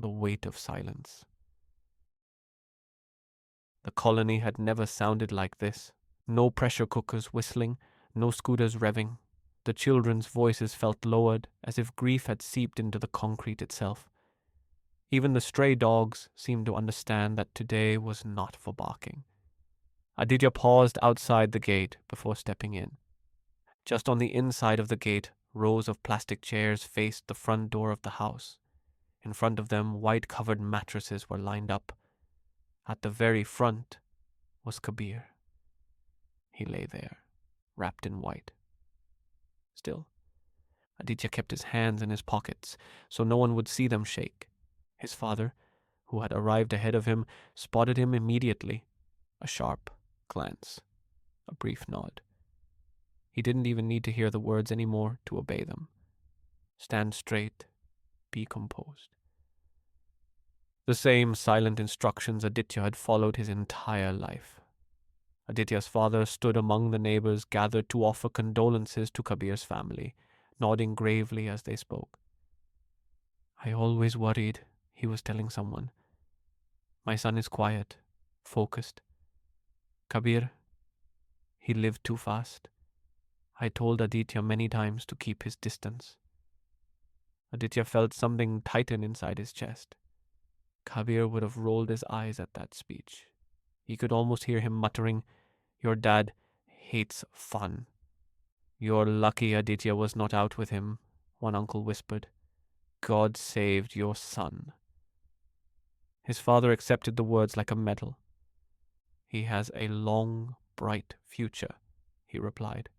the weight of silence. The colony had never sounded like this. No pressure cookers whistling, no scooters revving. The children's voices felt lowered, as if grief had seeped into the concrete itself. Even the stray dogs seemed to understand that today was not for barking. Aditya paused outside the gate before stepping in. Just on the inside of the gate, rows of plastic chairs faced the front door of the house. In front of them, white-covered mattresses were lined up. At the very front was Kabir. He lay there, wrapped in white. Still, Aditya kept his hands in his pockets so no one would see them shake. His father, who had arrived ahead of him, spotted him immediately. A sharp glance, a brief nod. He didn't even need to hear the words anymore to obey them. Stand straight, be composed. The same silent instructions Aditya had followed his entire life. Aditya's father stood among the neighbors gathered to offer condolences to Kabir's family, nodding gravely as they spoke. I always worried, he was telling someone. My son is quiet, focused. Kabir, he lived too fast. I told Aditya many times to keep his distance. Aditya felt something tighten inside his chest. Kabir would have rolled his eyes at that speech. He could almost hear him muttering, Your dad hates fun. You're lucky Aditya was not out with him, one uncle whispered. God saved your son. His father accepted the words like a medal. He has a long, bright future, he replied.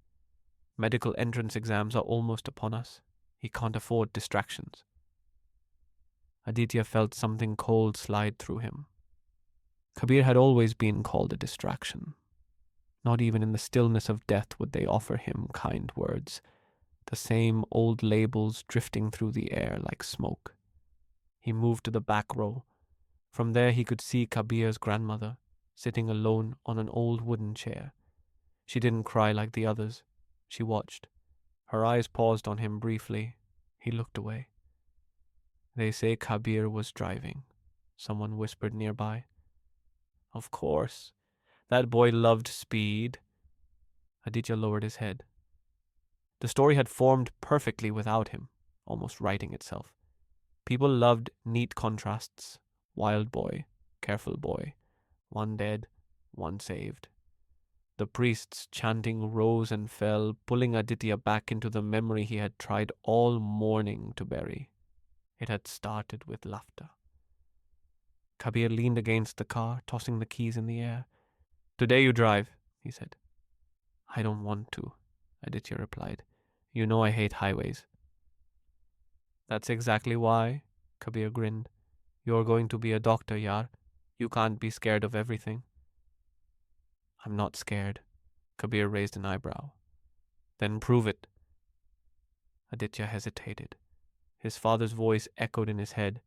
Medical entrance exams are almost upon us. He can't afford distractions. Aditya felt something cold slide through him. Kabir had always been called a distraction. Not even in the stillness of death would they offer him kind words, the same old labels drifting through the air like smoke. He moved to the back row. From there he could see Kabir's grandmother, sitting alone on an old wooden chair. She didn't cry like the others. She watched. Her eyes paused on him briefly. He looked away. They say Kabir was driving, someone whispered nearby. Of course. That boy loved speed. Aditya lowered his head. The story had formed perfectly without him, almost writing itself. People loved neat contrasts. Wild boy, careful boy, one dead, one saved. The priests chanting rose and fell, pulling Aditya back into the memory he had tried all morning to bury. It had started with laughter. Kabir leaned against the car, tossing the keys in the air. Today you drive, he said. I don't want to, Aditya replied. You know I hate highways. That's exactly why, Kabir grinned. You're going to be a doctor, yaar. You can't be scared of everything. I'm not scared. Kabir raised an eyebrow. Then prove it. Aditya hesitated. His father's voice echoed in his head.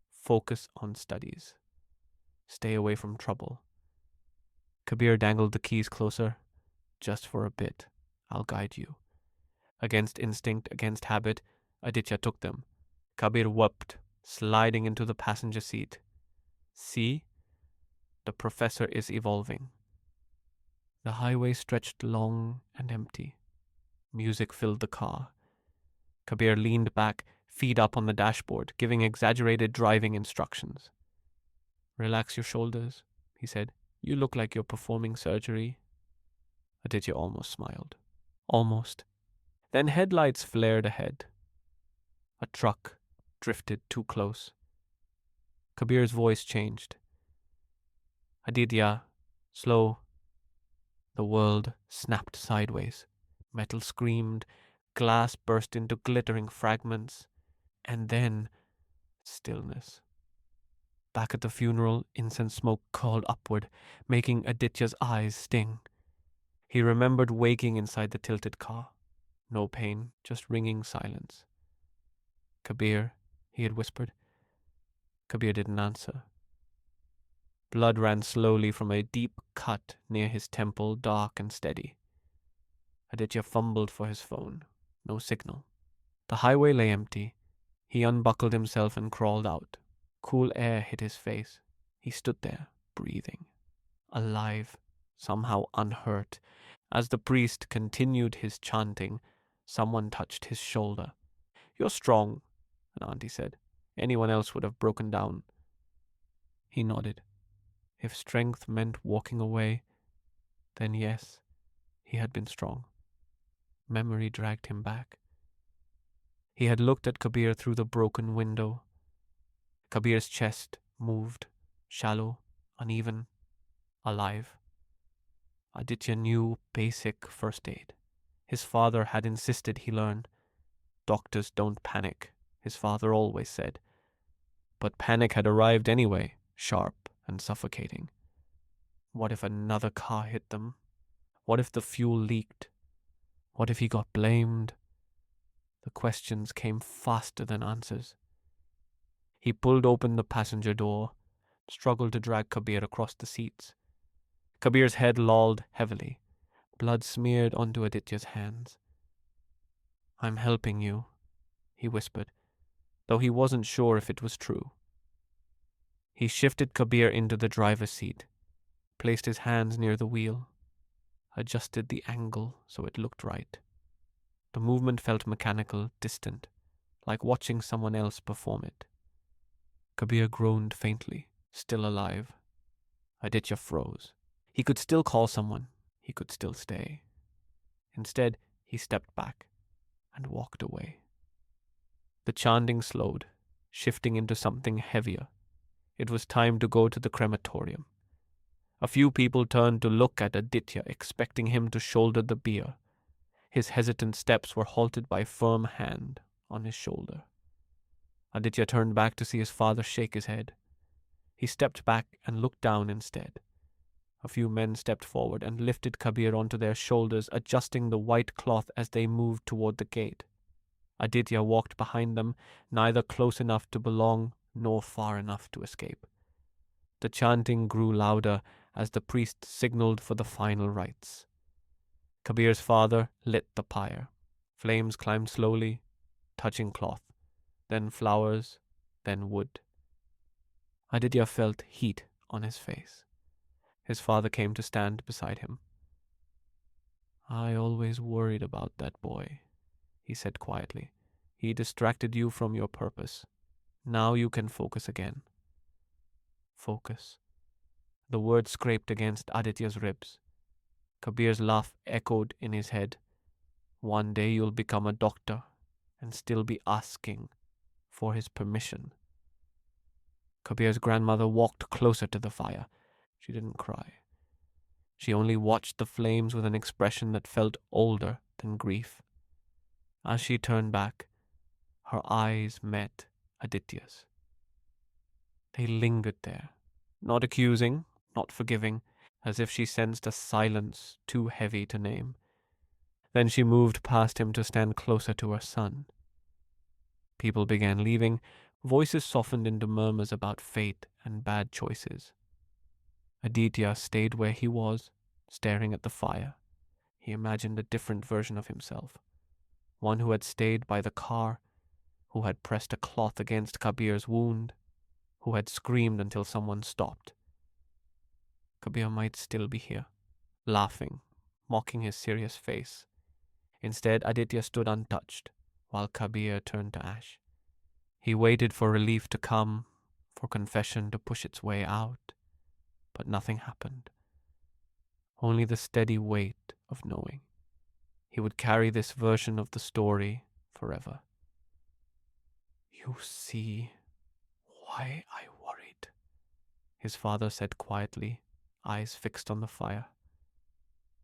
Focus on studies. Stay away from trouble. Kabir dangled the keys closer. Just for a bit. I'll guide you. Against instinct, against habit, Aditya took them. Kabir whooped, sliding into the passenger seat. See? The professor is evolving. The highway stretched long and empty. Music filled the car. Kabir leaned back, feet up on the dashboard, giving exaggerated driving instructions. Relax your shoulders, he said. You look like you're performing surgery. Aditya almost smiled. Almost. Then headlights flared ahead. A truck drifted too close. Kabir's voice changed. Aditya, slow. The world snapped sideways. Metal screamed, glass burst into glittering fragments, and then stillness. Back at the funeral, incense smoke curled upward, making Aditya's eyes sting. He remembered waking inside the tilted car. No pain, just ringing silence. Kabir, he had whispered. Kabir didn't answer. Blood ran slowly from a deep cut near his temple, dark and steady. Aditya fumbled for his phone. No signal. The highway lay empty. He unbuckled himself and crawled out. Cool air hit his face. He stood there, breathing, alive, somehow unhurt. As the priest continued his chanting, someone touched his shoulder. "You're strong," an auntie said. "Anyone else would have broken down." He nodded. If strength meant walking away, then yes, he had been strong. Memory dragged him back. He had looked at Kabir through the broken window. Kabir's chest moved, shallow, uneven, alive. Aditya knew basic first aid. His father had insisted he learn. Doctors don't panic, his father always said. But panic had arrived anyway, sharp and suffocating. What if another car hit them? What if the fuel leaked? What if he got blamed? The questions came faster than answers. He pulled open the passenger door, struggled to drag Kabir across the seats. Kabir's head lolled heavily. Blood smeared onto Aditya's hands. "I'm helping you," he whispered, though he wasn't sure if it was true. He shifted Kabir into the driver's seat, placed his hands near the wheel, adjusted the angle so it looked right. The movement felt mechanical, distant, like watching someone else perform it. Kabir groaned faintly, still alive. Aditya froze. He could still call someone. He could still stay. Instead, he stepped back and walked away. The chanting slowed, shifting into something heavier. It was time to go to the crematorium. A few people turned to look at Aditya, expecting him to shoulder the bier. His hesitant steps were halted by a firm hand on his shoulder. Aditya turned back to see his father shake his head. He stepped back and looked down instead. A few men stepped forward and lifted Kabir onto their shoulders, adjusting the white cloth as they moved toward the gate. Aditya walked behind them, neither close enough to belong nor far enough to escape. The chanting grew louder as the priest signaled for the final rites. Kabir's father lit the pyre. Flames climbed slowly, touching cloth, then flowers, then wood. Aditya felt heat on his face. His father came to stand beside him. "I always worried about that boy," he said quietly. "He distracted you from your purpose. Now you can focus again." Focus. The word scraped against Aditya's ribs. Kabir's laugh echoed in his head. "One day you'll become a doctor and still be asking for his permission." Kabir's grandmother walked closer to the fire. She didn't cry. She only watched the flames with an expression that felt older than grief. As she turned back, her eyes met Aditya's. They lingered there, not accusing, not forgiving, as if she sensed a silence too heavy to name. Then she moved past him to stand closer to her son. People began leaving. Voices softened into murmurs about fate and bad choices. Aditya stayed where he was, staring at the fire. He imagined a different version of himself, one who had stayed by the car, who had pressed a cloth against Kabir's wound, who had screamed until someone stopped. Kabir might still be here, laughing, mocking his serious face. Instead, Aditya stood untouched, while Kabir turned to ash. He waited for relief to come, for confession to push its way out, but nothing happened. Only the steady weight of knowing. He would carry this version of the story forever. "You see why I worried," his father said quietly, eyes fixed on the fire.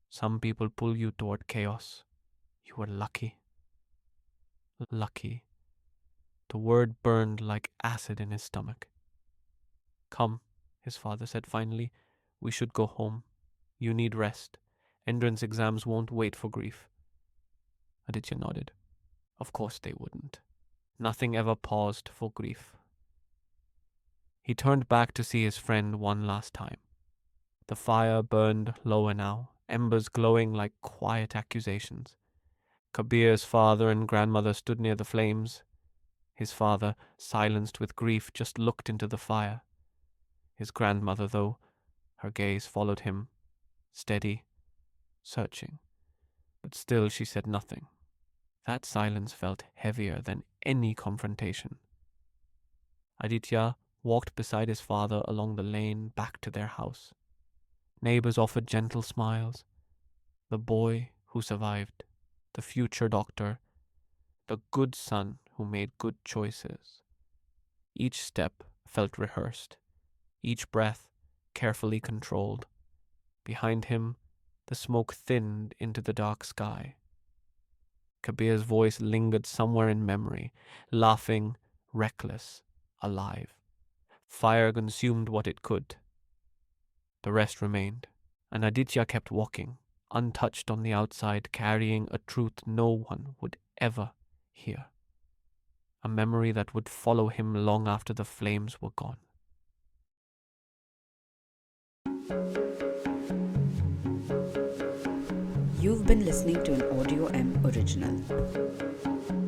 "Some people pull you toward chaos. You were lucky." Lucky. The word burned like acid in his stomach. "Come," his father said finally. "We should go home. You need rest. Entrance exams won't wait for grief." Aditya nodded. Of course they wouldn't. Nothing ever paused for grief. He turned back to see his friend one last time. The fire burned lower now, embers glowing like quiet accusations. Kabir's father and grandmother stood near the flames. His father, silenced with grief, just looked into the fire. His grandmother, though, her gaze followed him, steady, searching. But still she said nothing. That silence felt heavier than any confrontation. Aditya walked beside his father along the lane back to their house. Neighbors offered gentle smiles. The boy who survived, the future doctor, the good son who made good choices. Each step felt rehearsed, each breath carefully controlled. Behind him, the smoke thinned into the dark sky. Kabir's voice lingered somewhere in memory, laughing, reckless, alive. Fire consumed what it could. The rest remained, and Aditya kept walking, untouched on the outside, carrying a truth no one would ever hear. A memory that would follow him long after the flames were gone. You've been listening to an audioM original.